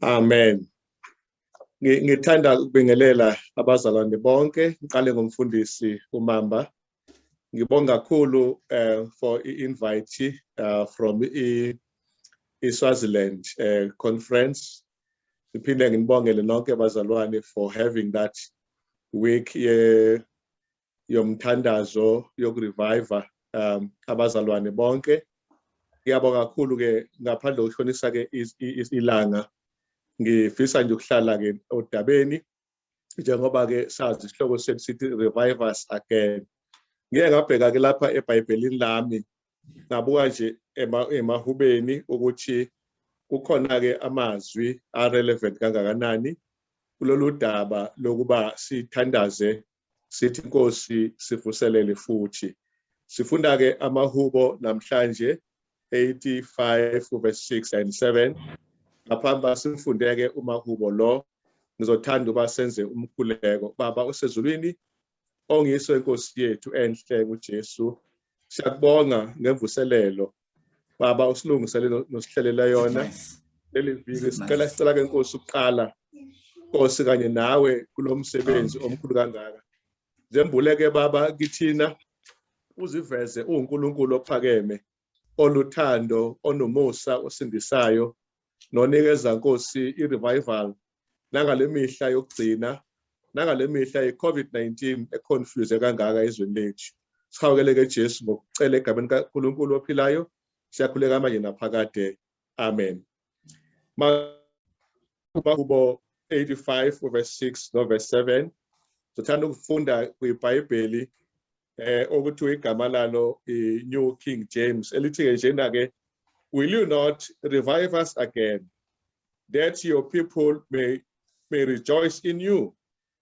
Amen. Ngithanda ukubingelela abazalwane bonke, ngiqale ngomfundisi uMamba. Ngibonga kakhulu for i-invite from i-Swaziland conference. Ngiphinde ngibongele nonke abazalwane for having that week yomthandazo yokurevive abazalwane bonke. Ngiyabonga kakhulu ke ngaphandle kokuhlonisa ke ilanga. Ngifisa nje ukuhlala ke odabeni njengoba ke sazi isihloko sethu sithi revive us again. Ngike ngabheka ke lapha eBhayibhelini lami ngabuka nje emahubeni ukuthi kukhona ke amazwi relevant kangakanani kulolu daba lokuba sithandaze sithi Nkosi sivuselele futhi. Sifunda ke amahubo namhlanje 85 verse 6 and 7. Ngaphambi sifundeke umahubo lo ngizothanda uba senze umkhuleko. Baba osezulwini, ongiso Nkosi yethu enhle uJesu, siyakubonga ngemvuselelo. Baba usilungiselele nosihlelela yona leli viki sicela ke Nkosi ukuqala Nkosi kanye nawe kulomsebenzi omkhulu kangaka. Zembuleke Baba kithina uziveze uNkulunkulu ophakeme, oluthando, onomusa, osindisayo, nonikeza Nkosi i-revival nangale mihla yokugcina, nangale mihla ye-COVID-19 econfuse kangaka ezweni lethu. Sihawukele ke Jesu ngokucela egameni kaNkulunkulu ophilayo, siyakhuleka manje naphakade. Amen. Mahubo 85 verse 6 no verse 7. Sothanda ukufunda kwiBhayibheli okuthiwa igama lalo i-New King James elithi ke njena ke, will you not revive us again, that your people may rejoice in you?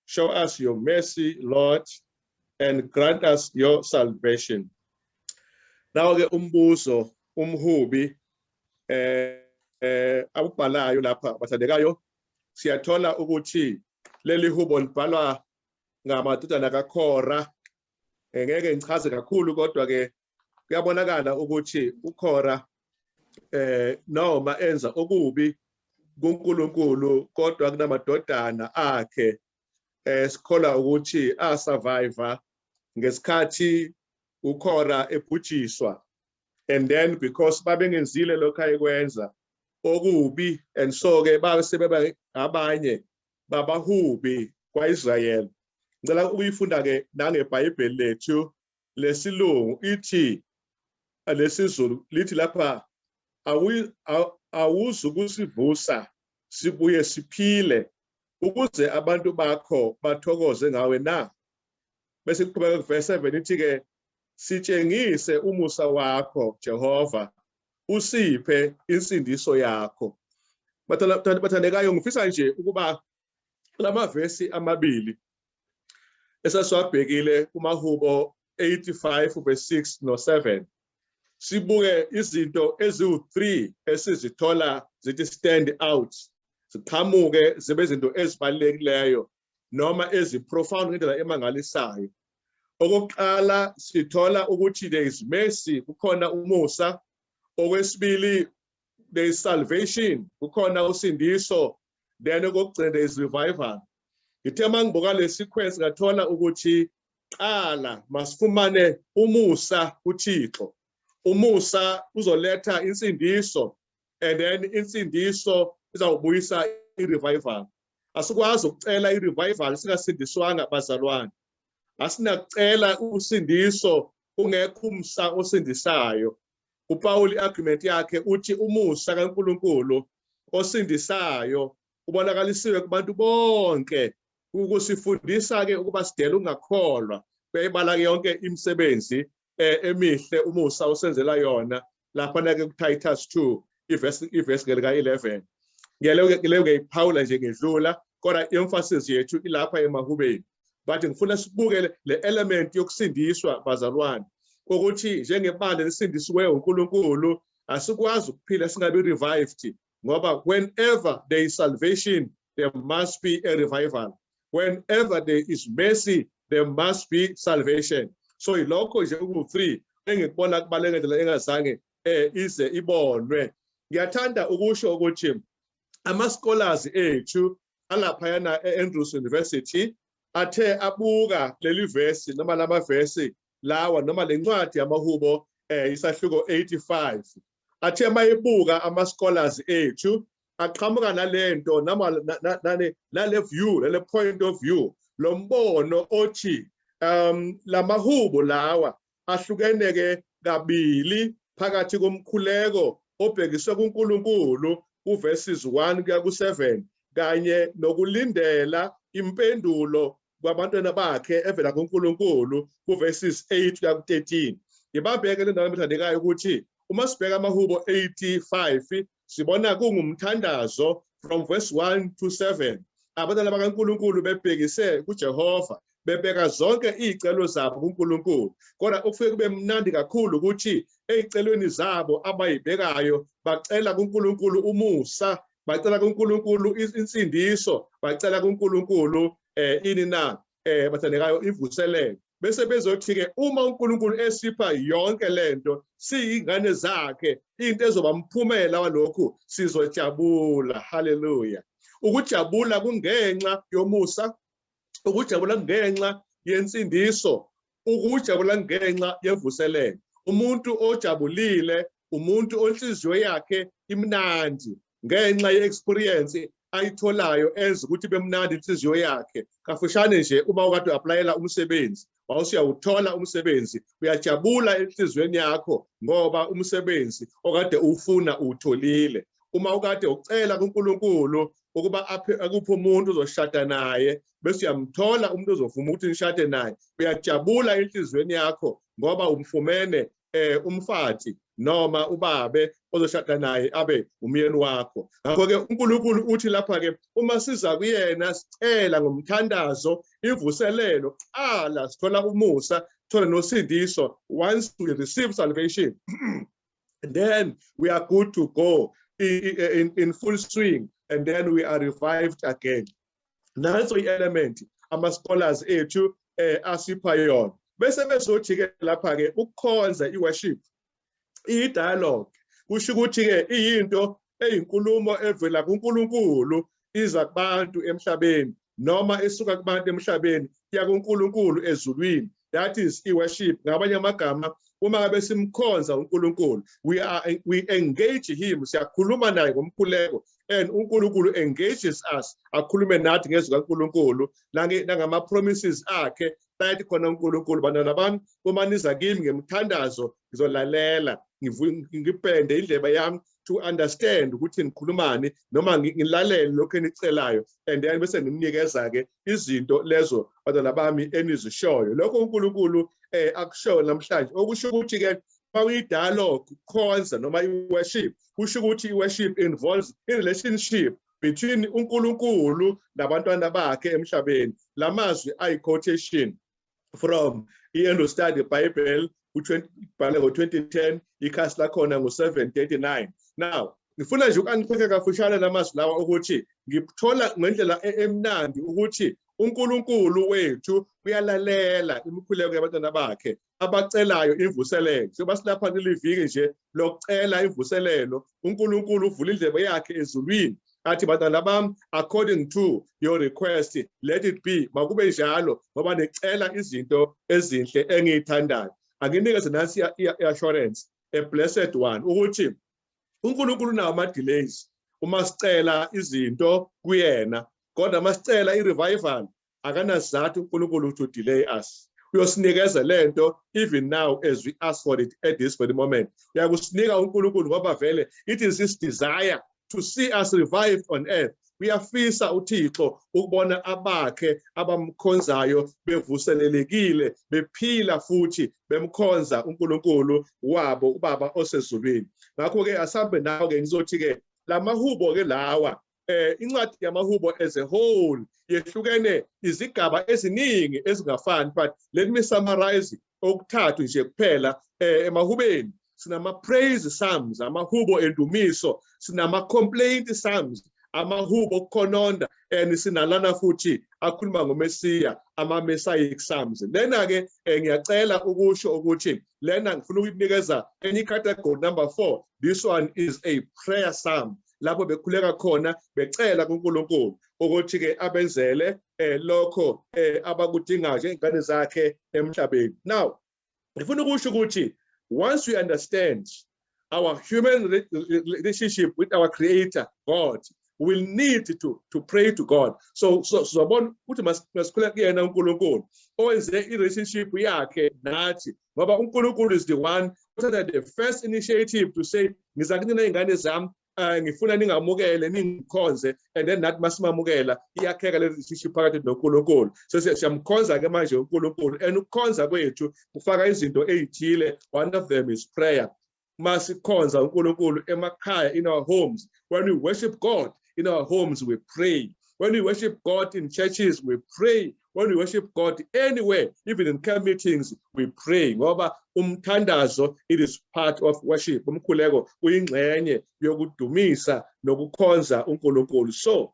Show us your mercy, Lord, and grant us your salvation. Now ke umbuzo umhubi abubhalayo lapha bathandekayo, siyathola ukuthi leli hubo libhalwa ngamadodana kaKhora. Ngeke ngichaze kakhulu kodwa ke kuyabonakala ukuthi uKhora noma enza okubi kuNkulunkulu kodwa kunamadodana akhe sikhola ukuthi asurvive ngesikhathi uKhora ebhujiswa, and then because babengenzile lokho ayekwenza okubi, and so ke basebeba abanye babahubi kwaIsrael. Ngicela ukuyifunda ke nangeBhayibheli lethu lesilungu ithi lesizulu lithi lapha awuzukusivusa sibuye siphile ukuze abantu bakho bathokoze ngawe na. Bese kuqhubeka kuverse 7 ithi ke, sitshengise umusa wakho Jehova, usiphe insindiso yakho. Bathandekayo, ngifisa nje ukuba lama verse amabili esasiwabhekile kumahubo 85 verse 6 no 7 sibuke izinto eziwu3 esizithola zithi stand out, ziqhamuke zibe izinto ezibalulekileyo noma eziprofound ngendlela emangalisayo. Okokuqala sithola ukuthi there is mercy, kukhona umusa. Okwesibili there is salvation, kukhona usindiso. Then okugcina there is revival. Ngithe mangibuka le sequence ngathola ukuthi qala masifumane umusa kuThixo. Umusa uzoletha insindiso, and then insindiso izawubuyisa i-revival. Asikwazi ukucela i-revival singasindiswanga bazalwane. Asinakucela usindiso kungekho umsa osindisayo. uPaul i-argument yakhe uthi umusa kaNkulunkulu osindisayo ubonakalisiwe kubantu bonke, ukusifundisa ke ukuba sidele ungakholwa. Beyibala ke yonke imisebenzi emihle umusa osenzela yona lapha ke kuTitus 2 iverse lika 11. Ngiyeleke iPaul nje ngedlula kodwa emphasis yethu ilapha emahubeni. But ngifuna sibuke le element yokusindiswa bazalwane, ukuthi njengebandla lesindisiweyo uNkulunkulu asikwazi ukuphila singabe revived, ngoba whenever there is salvation there must be a revival. Whenever there is mercy there must be salvation. So ilokho nje ku3 engikubona kubaleka ngendlela engazange ize ibonwe. Ngiyathanda ukusho ukuthi ama-scholars ethu alaphayana e-Andrews University athe abuka leli verse noma lama verse lawa noma lencwadi yamahubo isahluko 85 athe mayibuka ama-scholars ethu aqhamuka nalento nale view nale point of view lo mbono othi lamahubo lawa ahlukene ke kabili phakathi komkhuleko obhekiswe kuNkulunkulu uverses 1 kuya ku7 kanye nokulindela impendulo kwabantwana bakhe evela kuNkulunkulu kuverses 8 kuya ku13. Ngibabheke le ndawo emthandekayo ukuthi uma sibheka amahubo 85 sibona kungumthandazo from verse 1 to 7 abantwana bakaNkulunkulu bebhekise kuJehova bebeka zonke izicelo zabo kuNkulunkulu kodwa okufike kube mnandi kakhulu ukuthi ezicelweni zabo abayibhekayo bacela kuNkulunkulu umusa bacela kuNkulunkulu insindiso bacela kuNkulunkulu bathandekayo ivuselelo bese bezothi ke uma uNkulunkulu esipha yonke lento siyingane zakhe into ezoba umphumela walokhu sizojabula. Hallelujah. Ukujabula kungenxa yomusa, ukujabula kungenxa yensindiso, ukujabula kungenxa yevuselelo. Umuntu ojabulile umuntu onhliziyo yakhe imnandi ngenxa ye-experience ayitholayo enza ukuthi bemnandi inhliziyo yakhe. Kafushane nje uma ukade applyela umsebenzi wawusiyawuthola umsebenzi uyajabula enhlizweni yakho ngoba umsebenzi okade ufuna utholile. Uma ukade ucela kuNkulunkulu ukuba akuphe umuntu ozoshada naye bese uyamthola umuntu ozovuma ukuthi nishade naye uyajabula enhlizweni yakho ngoba umfumene umfati noma ubabe ozoshada naye abe umyeni wakho. Ngakho ke uNkulunkulu uthi lapha ke uma siza kuyena sicela ngomthandazo ivuselelo qala sithola umusa sithola nosindiso. Once we receive salvation then we are good to go in full swing and then we are revived again. Nanso i-element ama-scholars ethu asipha yona bese bezothi ke lapha ke ukukhonza i-worship i-dialogue kusho ukuthi ke iyinto eyinkulumo evela kuNkulunkulu iza kubantu emhlabeni noma esuka kubantu emhlabeni iya kuNkulunkulu ezulwini. That is i-worship. Ngabanye amagama uma ngabe simkhonza uNkulunkulu we engage him, siyakhuluma naye ngomkhuleko and uNkulunkulu engages us akhulume nathi ngezwi kaNkulunkulu nangama promises akhe. Bathi khona uNkulunkulu bantwana bami uma niza kimi ngemthandazo ngizolalela ngipende indlebe yami to understand ukuthi nikhulumani noma ngilalele lokho enicelayo and then bese ngimnikeza ke izinto lezo bantwana bami enizishoyo. Lokho uNkulunkulu akushoyo namhlanje okusho ukuthi ke dialogue khonza noma i-worship kusho ukuthi i-worship involves a relationship between uNkulunkulu nabantwana bakhe emhlabeni. Lamazwi ayi-quotation from i-End Study Bible ngo-2010 ikhasi lakhona ngo-739. Now ngifuna nje ukangicheke kafushane lamazwi lawa ukuthi ngithola ngendlela emnandi ukuthi uNkulunkulu wethu uyalalela imikhuleko yabantwana bakhe abacelayo imvuselelo. Soba silapha niliviki nje lokucela imvuselelo uNkulunkulu uvula indlebe yakhe ezulwini athi bantwana bami according to your request let it be, makube njalo ngoba necela izinto ezinhle engiyithandayo. Anginikeze nansi i-assurance a blessed one ukuthi uNkulunkulu nawo ama-delays uma sicela izinto kuyena kodwa masicela i-revival akanasizathu uNkulunkulu to delay us. Uyosinikeza lento even now as we ask for it at this very moment. Uyakusinika uNkulunkulu ngoba vele it is his desire to see us revived on earth. Uyafisa uThixo ukubona abakhe abamkhonzayo bevuselelekile bephila futhi bemkhonza uNkulunkulu wabo ubaba osezulwini. Ngakho ke asambe nawo ke ngizothi ke lamahubo ke lawa incwadi yamahubo as a whole yehlukene izigaba eziningi ezingafani, but let me summarize okuthathu nje kuphela. Emahubeni sinama praise psalms, amahubo endumiso, sinama complaint psalms, amahubo okukhononda, and sinalana futhi akhuluma ngomesiya, ama messianic psalms. Lena ke ngiyacela ukusho ukuthi lena ngifuna ukunikeza enye category number 4. This one is a prayer psalm. lapho bekhuleka khona becela kuNkulunkulu ukuthi ke abenzele lokho abakudingayo njengezingane zakhe emhlabeni. Now ngifuna ukusho ukuthi once we understand our human relationship with our creator God, we'll need to pray to God. So zabona ukuthi masikhuleka kuyena uNkulunkulu owenze i-relationship yakhe nathi, ngoba uNkulunkulu is the one who had the first initiative to say ngiza kunina izingane zami ngifuna ningamukele ningikhonze, and then nathi masimamukela iyakheka le relationship phakathi noNkulunkulu. So siyamkhonza ke manje uNkulunkulu, and ukukhonza kwethu kufaka izinto ezithile. One of them is prayer. Masikhonza uNkulunkulu emakhaya, in our homes. When we worship God in our homes, we pray. When we worship God in churches, we pray. When we worship God anywhere, even in camp meetings, we pray. Ngoba umthandazo, it is part of worship. Umkhuleko uyingxenye yokudumisa nokukhonza uNkulunkulu. So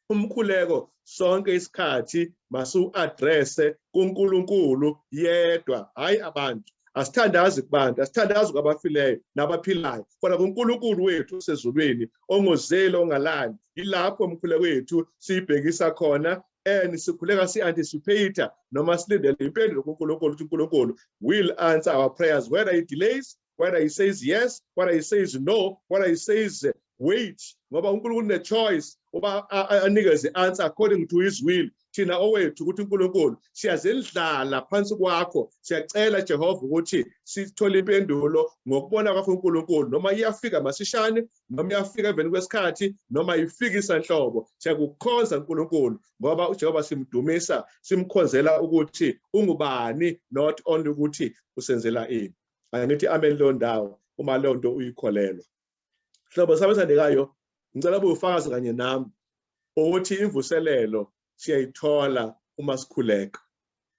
umkhuleko sonke isikhathi masu-addresse kuNkulunkulu yedwa, hayi abantu. Asithandazi kubantu, asithandazi kwabafileyo nabaphilayo, kodwa kuNkulunkulu wethu osezulwini ongozeli ongalali. Ilapho umkhuleko wethu siyibhekisa khona, and sikhuleka si-anticipate noma silindele impendulo kuNkulunkulu ukuthi uNkulunkulu will answer our prayers, whether he delays, whether he says yes, whether he says no, whether he says wait. Ngoba uNkulunkulu une-choice uba anikeze answer according to his will. Thina owethu ukuthi uNkulunkulu siyazendlala phansi kwakho, siyacela Jehova ukuthi sithole impendulo ngokubona kwakho uNkulunkulu, noma iyafika masishane, noma iyafika emveni kwesikhathi, noma ifika isanhlobo. Siyakukhonza uNkulunkulu ngoba uJehova simdumisa, simkhonzela ukuthi ungubani, not only ukuthi usenzela ini. Angithi amen lo ndawo uma lo nto uyikholelwa. Hlobo sami esandikayo, ngicela ubufakazi kanye nami ukuthi imvuselelo siyayithola uma sikhuleka.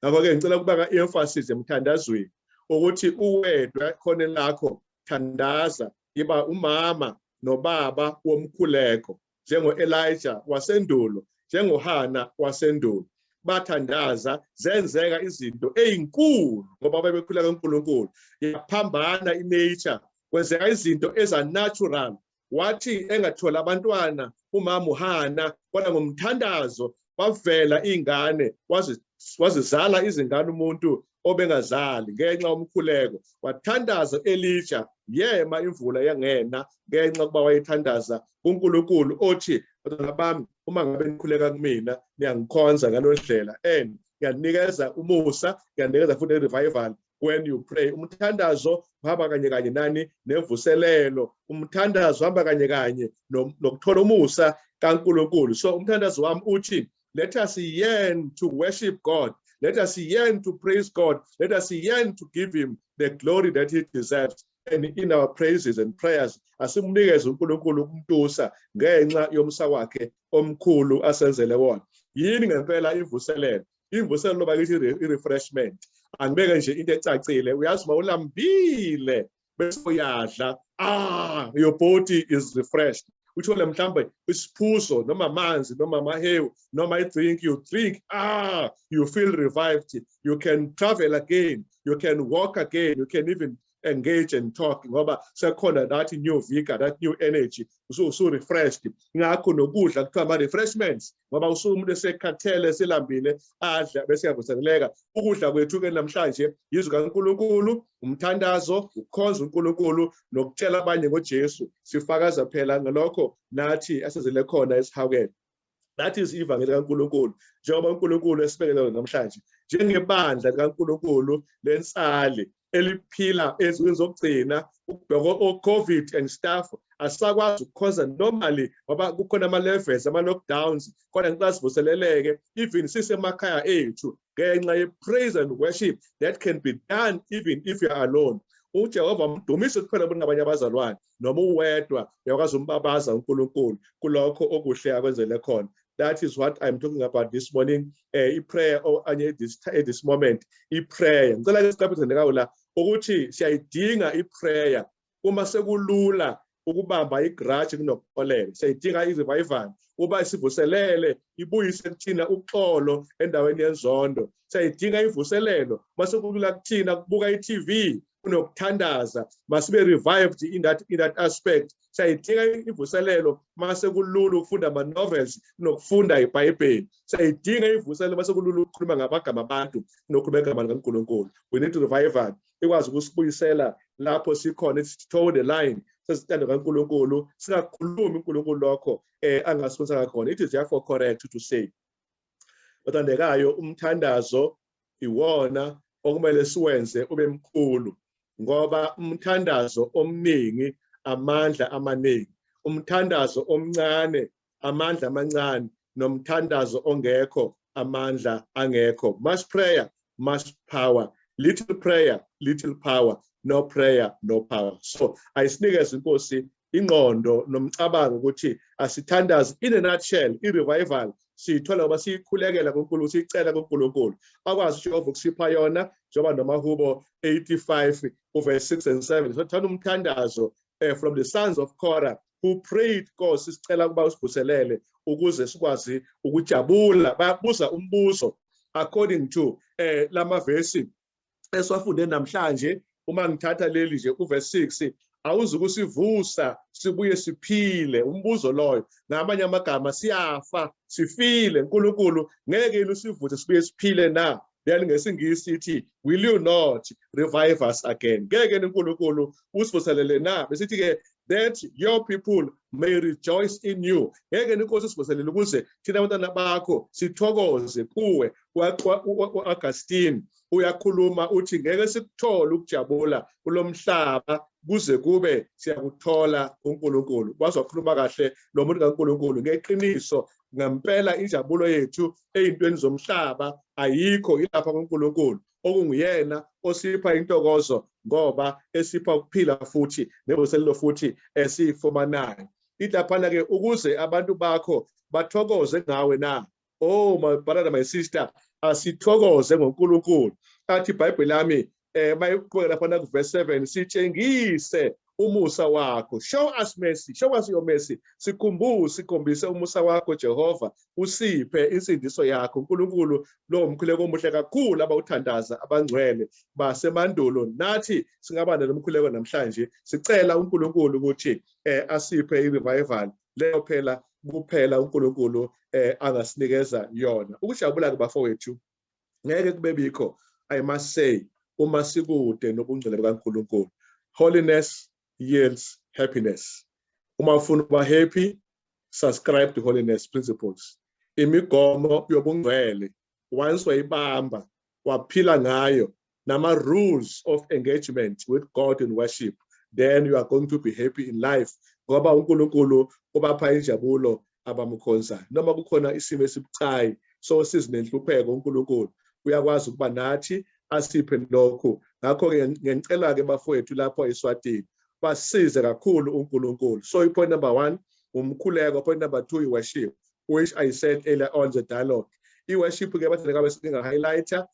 Ngakho-ke ngicela ukubeka i-emphasis emthandazweni ukuthi uwedwa khona lakho thandaza, iba umama nobaba womkhuleko, njengo-Elijah wasendulo, njengoHana wasendulo. Bathandaza, zenzeka izinto ezinkulu ngoba bebekhuleka uNkulunkulu. Yaphambana inature, kwenzeka izinto eza-natural. Wathi engathola abantwana umama uHana, kodwa ngomthandazo wavela ingane, wazizala izingane umuntu obengazali ngenxa yomkhuleko. Wathandaza Elijah, yema imvula yangena ngenxa kuba wayethandaza uNkulunkulu othi, "Bantwana bami, uma ngabe nikhuleka kumina niyangikhonza ngalo ndlela, and ngiyanikeza umusa, ngiyanikeza futhi revival when you pray." Umthandazo uhamba kanye kanye nani nevuselelo, umthandazo uhamba kanye kanye nokuthola umusa kaNkulunkulu. So umthandazo wami uthi, let us yearn to worship God. Let us yearn to praise God. Let us yearn to give him the glory that he deserves. And in our praises and prayers, asimnikeze uNkulunkulu ukumtusa ngenxa yomsa wakhe omkhulu asenzele wona. Yini ngempela imvuselelo? Imvuselelo bakithi i-refreshment. Angibeke nje into ecacile, uyazi uma ulambile bese uyadla, your body is refreshed. Uthole mhlambe isiphuzo noma amanzi noma amahewu noma i-drink, you drink, you feel revived. You can travel again, you can walk again, you can even engage and talk ngoba sekhona that new vigor, that new energy, usu refreshed. Ngakho nokudla kuthiwa ama-refreshments ngoba umuntu esekhathele selambile adla bese yavuseleleka. Ukudla kwethu ke namhlanje yizwi kaNkulunkulu, umthandazo, ukukhonza uNkulunkulu nokutshela abanye ngoJesu. Sifakaza phela ngalokho nathi asezele khona esihawukele. That is ivangeli kaNkulunkulu njengoba uNkulunkulu esibekele namhlanje njengebandla likaNkulunkulu lensali eliphila ezweni zokugcina, ukubheka o-COVID and stuff, asakwazi ukukhonza normally ngoba kukhona ama-levels, ama-lockdowns, kodwa nxa sivuseleleke even sisemakhaya ethu ngenxa ye-praise and worship that can be done even if you are alone. uJehova mdumise kuphela kunabanye abazalwane noma uwedwa uyakwazi umbabaza uNkulunkulu kulokho okuhle akwenzele khona. That is what I'm talking about this morning. I-prayer at this moment, i-prayer. Ngicela ke siqaphelele ngawo la ukuthi siyayidinga i-prayer uma sekulula ukubamba igrudge kunokupholela. Siyayidinga i-revival uba sivuselele ibuyise kuthina uxolo endaweni yenzondo. Siyayidinga ivuselelo uma sekulula kuthina kubuka i-TV kunokuthandaza, must be revived in that aspect. Sayidinga ivuselelo mase kulula ukufunda ama novels nokufunda iBhayibheli. Sayidinga ivuselelo mase kulula ukukhuluma ngamagama abantu nokukhuluma igama likaNkulunkulu. We need to revive it. Ikwazi ukusibuyisela lapho sikhona toe the line sesithanda kaNkulunkulu singakhulumi uNkulunkulu lokho angasifundisa khona. It is therefore correct to say othandekayo umthandazo iwona okumele siwenze ube mkhulu ngoba umthandazo omningi amandla amaningi, umthandazo omncane amandla amancane, nomthandazo ongekho amandla angekho. Much prayer, much power. Little prayer, little power. No prayer, no power. So ayisinikeze inkosi ingqondo nomcabango ukuthi asithandaze in a nutshell. I-revival siyithola ngoba siyikhulekela kuNkulunkulu, siyicela kuNkulunkulu akwazi uJehova ukusipha yona njengoba noMahubo 85 verse 6 and 7. So thanda umthandazo from the sons of Korah who prayed Nkosi sicela ukuba usibuselele ukuze sikwazi ukujabula. Bayabuza umbuzo according to lama verse esiwafunde namhlanje. Uma ngithatha leli nje uverse 6 awuzukusivusa sibuye siphile. Umbuzo loyo ngamanye amagama siyafa sifile, uNkulunkulu ngeke usivuthe sibuye siphile na? Then ngesingisi sithi will you not revive us again? Ngeke uNkulunkulu usivuselele na? Besithi ke that your people may rejoice in you. Ngeke inkosi sivuselele ukuze thina abantwana bakho sithokoze kuwe. U-Augustine uyakhuluma uthi ngeke sikuthole ukujabula kulomhlaba kuze kube siyakuthola uNkulunkulu. Wazokhuluma kahle lo muntu kaNkulunkulu ngeqiniso ngempela injabulo yethu ezintweni zomhlaba ayikho, ilapha kuNkulunkulu okunguyena osipha intokozo ngoba esipha ukuphila futhi nebuselelo futhi esifumanayo. Ilaphana ke ukuze abantu bakho bathokoze ngawe na. Oh my brother and my sister, asithokoze ngoNkulunkulu. Athi iBhayibheli lami mayiqhubeka lapha ku verse 7 sitshengise umusa wakho. Show us mercy, show us your mercy. Sikhombise umusa wakho Jehova, usiphe insindiso yakho. uNkulunkulu lo umkhuleko omuhle kakhulu abawuthandaza abangcwele basemandulo. Nathi singaba nomkhuleko namhlanje sicela uNkulunkulu ukuthi asiphe i-revival leyo phela kuphela uNkulunkulu angasinikeza yona. Ukujabula kubafowethu ngeke kube bikho, I must say, uma sikude nobungcwele bukaNkulunkulu. Holiness yields happiness. Uma ufuna ukuba happy, subscribe to holiness principles. Imigomo yobungcwele once wayibamba waphila ngayo nama rules of engagement with God in worship, then you are going to be happy in life ngoba uNkulunkulu ubapha injabulo abamkhonza. Noma kukhona isimo esibucayi so sizinenhlupheko uNkulunkulu uyakwazi ukuba nathi asiphe lokho. Ngakho ke ngicela ke bafowethu lapho eSwatini basize kakhulu uNkulunkulu. So point number 1 umkhuleko, point number 2 worship, which I said earlier on the dialogue. I-worship ke bathi ngabe singa highlighter,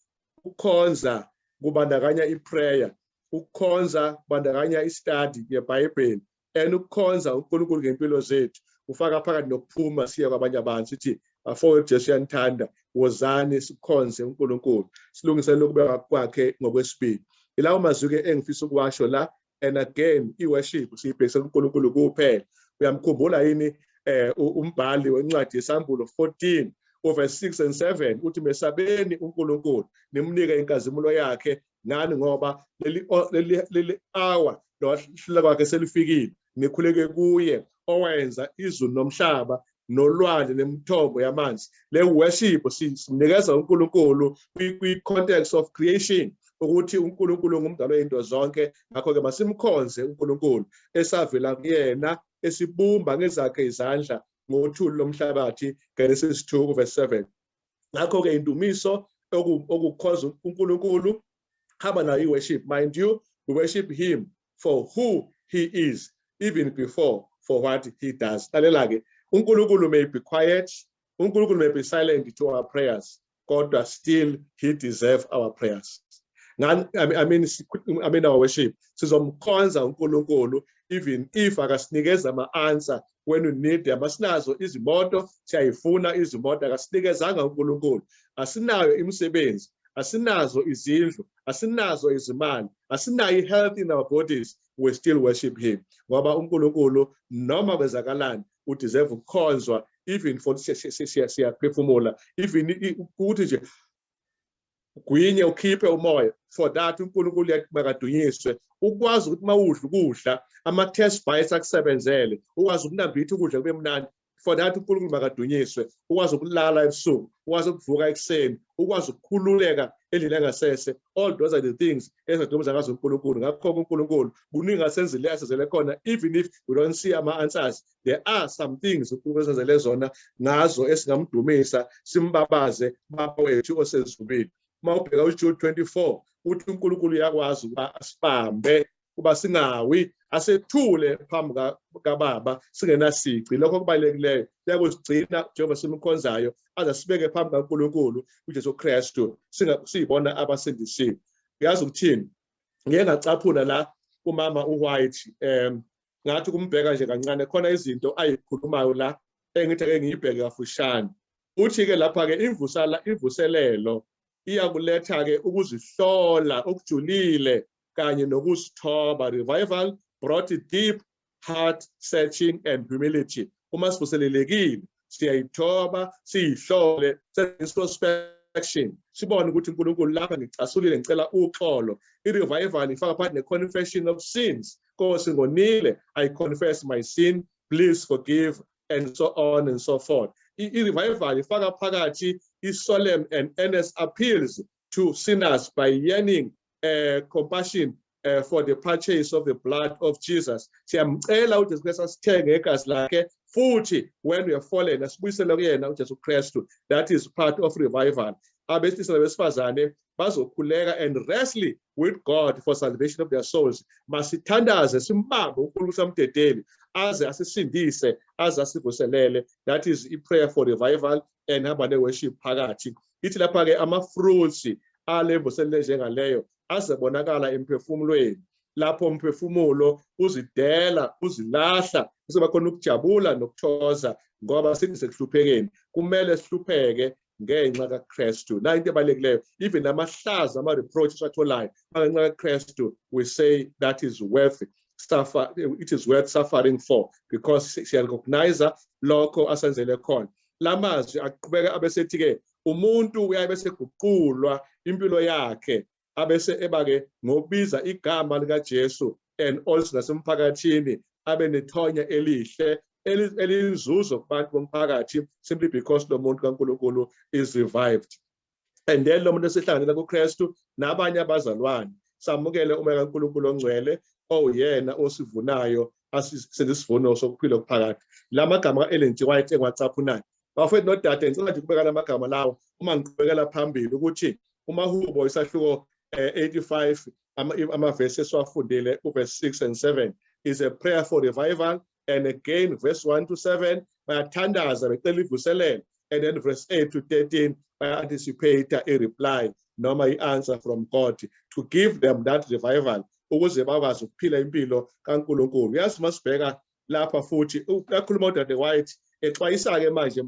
ukukhonza kubandakanya i-prayer, ukukhonza kubandakanya i-study yeBhayibheli, and ukukhonza uNkulunkulu ngempilo zethu ufaka phakathi nokuphuma siya kwabanye abantu sithi bafowethu Jesu yanthanda wozani sikhonze uNkulunkulu silungisele ukubeka kwakhe ngokwesibili. Ilawo mazwi ke engifisa ukuwasho la. And again i-worship siyibhekisela uNkulunkulu kuphela. Uyamkhumbula yini umbhali wencwadi yeSambulo 14 verse 6 and 7 uthi mesabeni uNkulunkulu nimnike inkazimulo yakhe ngani ngoba leli hour lohlula kwakhe selifikile. Nikhuleke kuye owenza izulu nomhlaba nolwandle nemithombo yamanzi. Le worship sinikeza uNkulunkulu kwi-context of creation ukuthi uNkulunkulu ngumdali wezinto zonke. Ngakho ke masimkhonze uNkulunkulu esavela kuyena esibumba ngezakhe izandla ngothuli lomhlabathi. Genesis 2 verse 7. Ngakho ke indumiso okukhonza uNkulunkulu hamba nayo i-worship. Mind you, we worship him for who he is even before for what he does. Lalela ke uNkulunkulu may be quiet, uNkulunkulu may be silent to our prayers, kodwa still he deserves our prayers. I mean our worship. Sizomkhonza uNkulunkulu even if akasinikeza ama-answer when we need them. Asinazo izimoto, siyayifuna izimoto, akasinikezanga uNkulunkulu. Asinayo imisebenzi, asinazo izindlu, asinazo izimali, asinayo i-health in our bodies, we still worship him. Ngoba uNkulunkulu noma kwezakalani udeserve ukukhonzwa, even for siyaphefumula, even ukuthi nje gwinye ukhiphe umoya, for that uNkulunkulu makadunyiswe. Ukwazi ukuthi mawudla ukudla ama-test bites akusebenzele, ukwazi ukunambitha ukudla kube mnandi, for that uNkulunkulu makadunyiswe. Ukwazi ukulala ebusuku, ukwazi ukuvuka ekuseni, ukwazi ukukhululeka endlini engasese. All those are the things ezidumiza ngazo uNkulunkulu. Ngakho uNkulunkulu kuningi asenzile asenzele khona, even if we don't see ama-answers, there are some things uNkulunkulu asenzele zona ngazo esingamdumisa, simbabaze Baba wethu osezulwini. Mawubheka uJude 24 uthi uNkulunkulu uyakwazi ukuba asibambe kuba singawi, asethule phambi kaBaba singenasici. Lokho kubalulekileyo uyakusigcina njengoba simkhonzayo aze sibeke phambi kaNkulunkulu uJesu Kristu siyibona abasindisiwe. Uyazi ukuthini, ngeke ngacaphula la umama uWhite, ngathi kumbheka nje kancane khona izinto ayikhulumayo la engithi ake ngiyibheke kafushane. Uthi-ke lapha-ke imvuselelo iyakuletha-ke ukuzihlola okujulile kanye nokuzithoba. Revival brought deep heart searching and humility. Uma sivuselelekile siyayithoba, siyihlole, introspection, sibone ukuthi uNkulunkulu lapha ngicasulile, ngicela uxolo. I-revival ifaka phakathi ne-confession of sins. Nkosi ngonile, I confess my sin, please forgive, and so on and so forth. I-revival ifaka phakathi solemn and earnest appeals to sinners by yearning compassion for the purchase of the blood of Jesus. Siyamcela uJesu Kristu asithenge igazi lakhe, futhi when we are fallen asibuyisele kuyena uJesu Kristu. That is part of revival. Abesilisa nabesifazane bazokhuleka and wrestle with God for salvation of their souls. Masithandaze simbambe uNkulunkulu samdedeli aze asisindise, aze asivuselele. That is a prayer for revival and hamba ne-worship phakathi. Ithi lapha-ke ama-fruits ale mvuselelo njengaleyo azebonakala emphefumulweni. Lapho umphefumulo uzidela, uzilahla, kuzoba khona ukujabula nokuthoza, ngoba sithi sekuhluphekeni kumele sihlupheke ngenxa kaKristu. Na into ebalulekileyo, even namahlazo ama-reproaches atholayo ngenxa kaKristu, we say that is worth it is worth suffering for, because siyarecognize lokho asenzele khona. Lamazwi aqhubeka abesethi-ke umuntu uyabe seguqulwa impilo yakhe, abese eba-ke ngokubiza igama likaJesu, and also nasemphakathini abe nethonya elihle elinzuzo kubantu bomphakathi, simply because lo muntu kaNkulunkulu is revived. And then lo muntu esehlanganela kuKristu nabanye abazalwane samukele umoya kaNkulunkulu ongcwele oyena osivunayo asisivuno sokuphila okuphakathi. La magama ka-Ellen G. White engiwacaphunayo, bafowethu nodade, ngicela nje ukubeka la magama lawo uma ngiqhubekela phambili ukuthi uMahubo isahluko 85 amavesi esiwafundile uverse 6 and 7 is a prayer for revival, and again verse 1 to 7 bayathandaza becela ivuselelo, and then verse 8 to 13 baya-anticipate a reply noma i-answer from God to give them that revival ukuze bakwazi ukuphila impilo kaNkulunkulu. Yazi masibheka lapha futhi uyakhuluma uDade White exwayisa-ke manje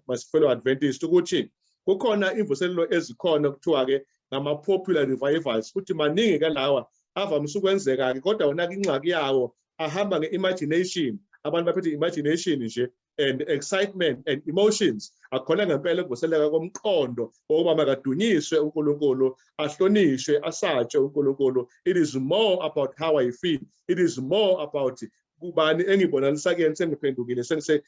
my fellow Adventist ukuthi kukhona imvuselelo ezikhona kuthiwa-ke ngama-popular revivals, futhi maningi-ke lawa avamise ukwenzeka-ke, kodwa wona-ke ingxaki yawo ahamba nge-imagination. Abantu baphethe imagination nje and excitement and emotions. Akhona ngempela ukuvuseleka komqondo wokuba makadunyiswe uNkulunkulu, ahlonishwe, asatshwe uNkulunkulu. It is more about how I feel. It is more about kubani engibonanisa kuyena sengiphendukile,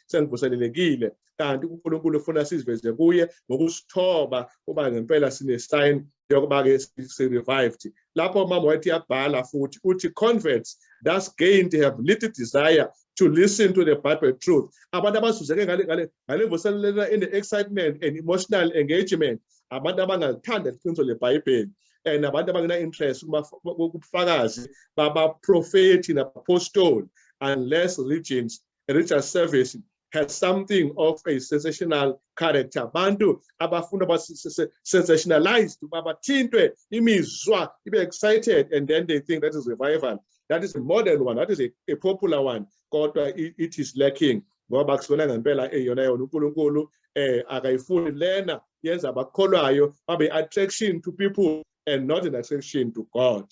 sengivuselelekile. Kanti uNkulunkulu ufuna siziveze kuye ngokusithoba uba ngempela sine-sign yokuba-ke si-revived. Lapho uMama White yabhala futhi uthi converts thus gain to have little desire to listen to the Bible truth. Abantu abazuzeke ngale vuselelo ine-excitement and emotional engagement, abantu abangalithanda iqiniso leBhayibheli, and abantu abangena interest kubufakazi babaprofethi nabapostoli, unless religious service has something of a sensational character. Abantu abafuna sensationalized, bathintwe imizwa, be excited, and then they think that is revival. That is a modern one, that is a popular one. Kodwa it is lacking. Ngoba kusona ngempela eyona yona uNkulunkulu akayifuni lena yenza abakholwayo babe attraction to people and not an attraction to God.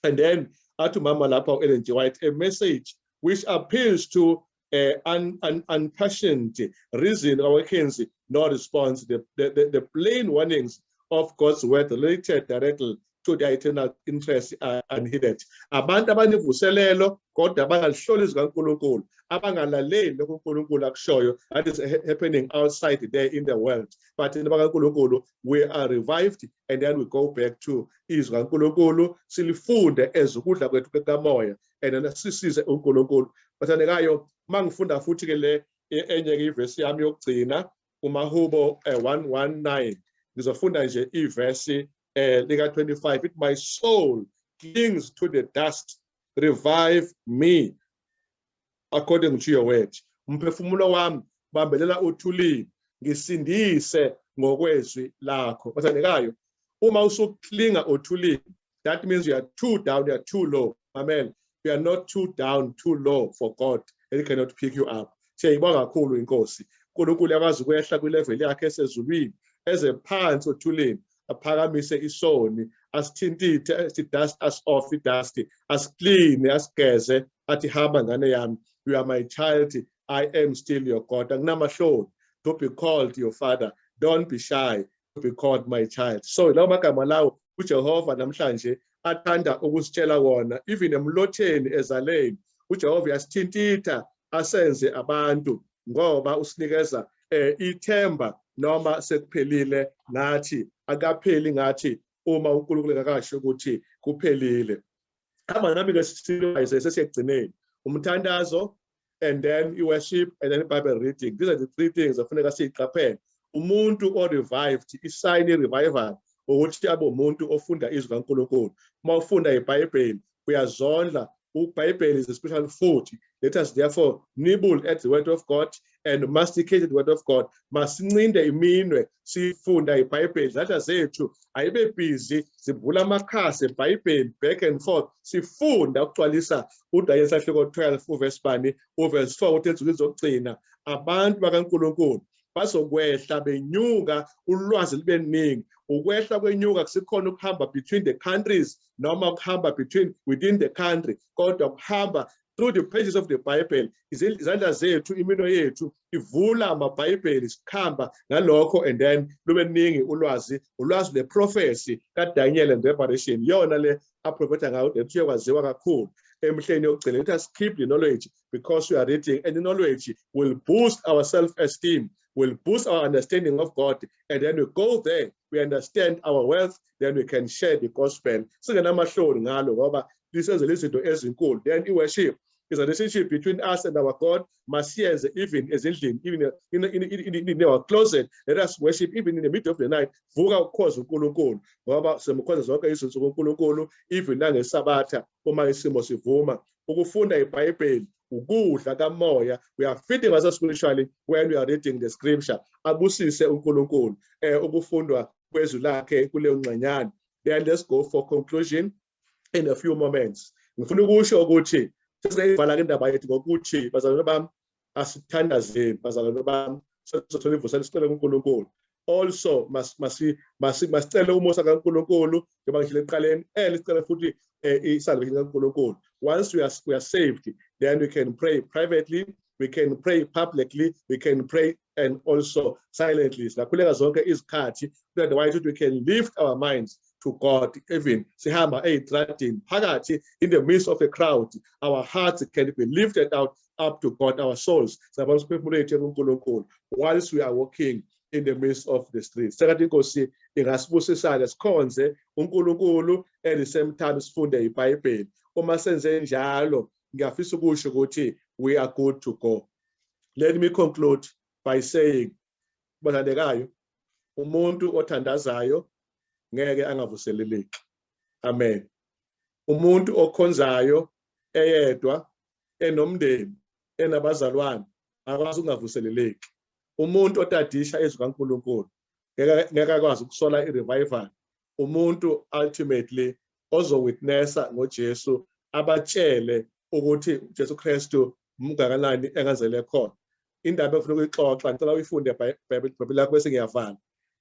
And then athi mama lapha Ellen G. White, a message which appeals to unpassioned reason awakens no response. The plain warnings of God's word related directly to their eternal interests are unheeded. Abantu abanevuselelo kodwa abangalihloli zikaNkulunkulu, abangalaleli lokho uNkulunkulu akushoyo that is happening outside there in the world. But in bakaNkulunkulu we are revived and then we go back to izwi kaNkulunkulu silifunde ezukudla kwethu kamoya and then sisize uNkulunkulu. Bathandekayo, mangifunda futhi ke le enye ke ivesi yami yokugcina kuMahubo 119 ngizofunda nje ivesi lika 25. It, my soul clings to the dust, revive me according to your word. Umphefumulo wami bambelela uthulini, ngisindise ngokwezwi lakho. Bathandekayo, uma usuklinga othulini, that means you are too down, you are too low. Amen. You are not too down, too low for God, and He cannot pick you up. Siyayibonga kakhulu inkosi. uNkulunkulu yakwazi ukwehla kwilevel yakhe esezulwini eze phansi othulini aphakamise isoni asithintithe asidust us off idust asiclean asigeze athi hamba ngane yami, you are my child, I am still your God. Akunamahloni to be called your father, don't be shy to be called my child. So lawo magama lawo uJehova namhlanje athanda ukusitshela wona, even emlotheni ezaleni uJehova uyasithintitha asenze abantu ngoba usinikeza ithemba noma sekuphelile ngathi akapheli ngathi uma uNkulunkulu akasho ukuthi kuphelile. Hamba nami ke sisize sesiyagcineni umthandazo and then worship and then Bible reading. These are the three things afuneka siyiqaphele. Umuntu o revived, isign revival ukuthi abe umuntu ofunda izwi kaNkulunkulu. Uma ufunda iBhayibheli uyazondla. iBhayibheli is a special food. Let us therefore nibble at the word of God and masticate the word of God. Masincinde iminwe sifunda iBhayibheli. Zatha zethu ayibe busy sivula amakhasi eBhayibheli back and forth sifunda ukugcwalisa uDaniel sahloko 12 verse 1 verse 4 uthi uzokugcina abantu bakaNkulunkulu bazokwehla benyuka ulwazi libe ningi. Ukwehla kwenyuka kusikhona ukuhamba between the countries noma ukuhamba within the country, kodwa ukuhamba through the pages of the Bible. Izandla zethu imino yethu ivula amaBhayibheli sikhamba ngalokho and then lube ningi ulwazi le-prophecy kaDaniel and Revelation yona le aprofeta ngayo that uyakwaziwa kakhulu emhleni yokugcina. Let us keep the knowledge because we are reading, and the knowledge will boost our self-esteem, will boost our understanding of God, and then we go there, we understand our wealth, then we can share the gospel. Singenamahloni ngalo ngoba lisenze izinto ezinkulu. Then i-worship is a relationship between us and our God. Masiyenze even ezindlini, even in our closet. Let us worship even in the middle of the night. Vuka ukhoza uNkulunkulu ngoba semkhonza zonke izinsuku uNkulunkulu even nangesabatha uma isimo sivuma. Ukufunda iBhayibheli ukudla kamoya. We are feeding ourselves spiritually when we are reading the scripture. Abusise uNkulunkulu ukufundwa kwezwi lakhe kuleyo ngxanyana. Then let's go for conclusion in a few moments. Ngifuna ukusho ukuthi sesiyivala ke indaba yethu ngokuthi bazalwane bami asithandazeni, bazalwane bami sizothola ivuselo sicela kuNkulunkulu. Also masicele umusa kaNkulunkulu njengoba ngishilo eqaleni sicela futhi isalvation kaNkulunkulu. Once we are saved, then we can pray privately, we can pray publicly, we can pray and also silently. Silakhuleka zonke izikhathi that why we can lift our minds to God. Even sihamba ey'tradini phakathi in the midst of a crowd, our hearts can be lifted out up to God, our souls. Whilst we are walking in the midst of the streets. Sekathi inkosi ingasibusisana sikhonze uNkulunkulu at the same time sifunde iBhayibheli. Uma senze njalo ngiyafisa ukusho ukuthi we are good to go. Let me conclude by saying, bathandekayo, umuntu othandazayo ngeke angavuseleleki. Amen. Umuntu okhonzayo eyedwa enomndeni enabazalwane akwazi ukungavuseleleki. Umuntu otadisha izwi kaNkulunkulu ngeke akwazi ukusola i-revival. Umuntu ultimately ozowitnessa ngoJesu abatshele ukuthi Jesu Kristu umngakanani engazele khona. Indaba efuna ukuyixoxa ngicela uyifunde eBhayibheli lakho bese ngiyavala.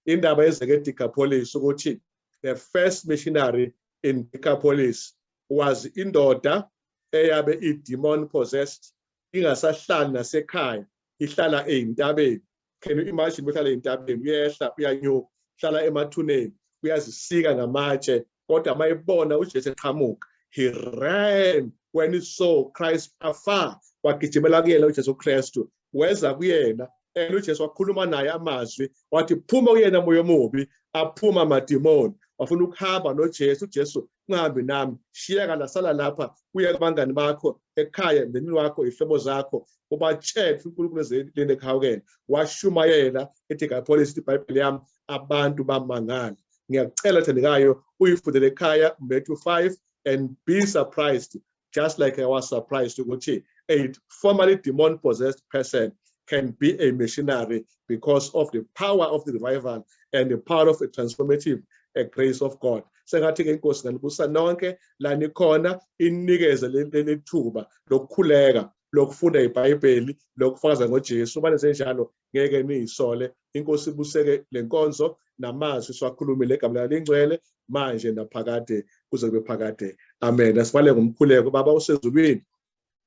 Indaba ezeke eDecapolis ukuthi the first missionary in Decapolis was indoda eyabe demon possessed, ingasahlali nasekhaya, ihlala eyintabeni. Can you imagine behlala eyintabeni, uyehla uyanyuka, hlala emathuneni, uyazisika ngamatshe, kodwa mayibona uJesu eqhamuka, he ran when he saw Christ afar, wagijimela kuyena uJesu Kristu, weza kuyena, uJesu wakhuluma naye amazwi, wathi phuma kuyena moya omubi, aphuma amadimoni, wafuna ukuhamba noJesu. uJesu, ungahambi nami, shiyeka la, sala lapha, uye kubangani bakho ekhaya, emndenini wakho, ihlobo zakho, ubatshele uNkulunkulu ezilinde ekhaya. Washumayela eDecapolis, iBhayibheli yami, abantu bamangala. Ngiyacela thandekayo uyifundele ekhaya Matthew 5 and be surprised, just like I was surprised ukuthi a formerly demon possessed person can be a missionary because of the power of the revival and the power of the transformative grace of God. Sengathi ke inkosi ngalibusa nonke la nikhona, inikeze leli thuba lokukhuleka, lokufunda iBhayibheli, lokufakaza ngoJesu. Uma senjalo ngeke niyisole. Inkosi ibuseke lenkonzo namazwi siwakhulumile egameni lingcwele manje naphakade kuze kube phakade. Amen. Asibale ngomkhuleko. Baba usezulwini,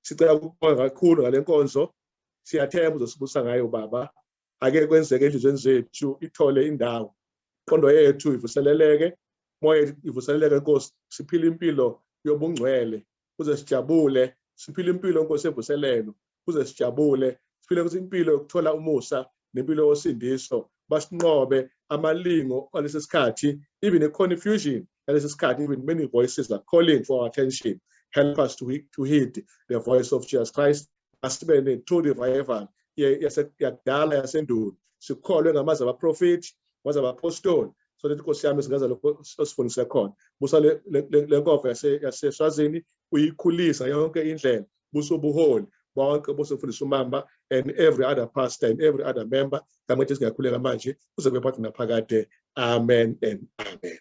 sicela ukubonga kakhulu ngale nkonzo, siyathemba uzosibusa ngayo Baba. Ake kwenzeke enhlizweni zethu ithole indawo, iqondo yethu ivuseleleke, moya ivuseleleke Nkosi, siphile impilo yobungcwele kuze sijabule, siphile impilo Nkosi evuselelo kuze sijabule, siphile impilo yokuthola umusa nempilo yosindiso, basinqobe amalingo alesi sikhathi, even a confusion alesi sikhathi, even many voices are calling for our attention. Help us to heed the voice of Jesus Christ. Asibe ne-true revival yakudala yasendulo, sikholwe ngamazwi abaprofethi, ngamazwi abapostoli, so that Nkosi yami singaza lokho osifundise khona. Busa le nkova yaseSwazini, uyikhulisa yonke indlela, busa ubuholi bonke, busa ufundisa umamba and every other pastor and every other member, ngamanje singakhuleka manje kuze kube phakathi naphakade. Amen and amen.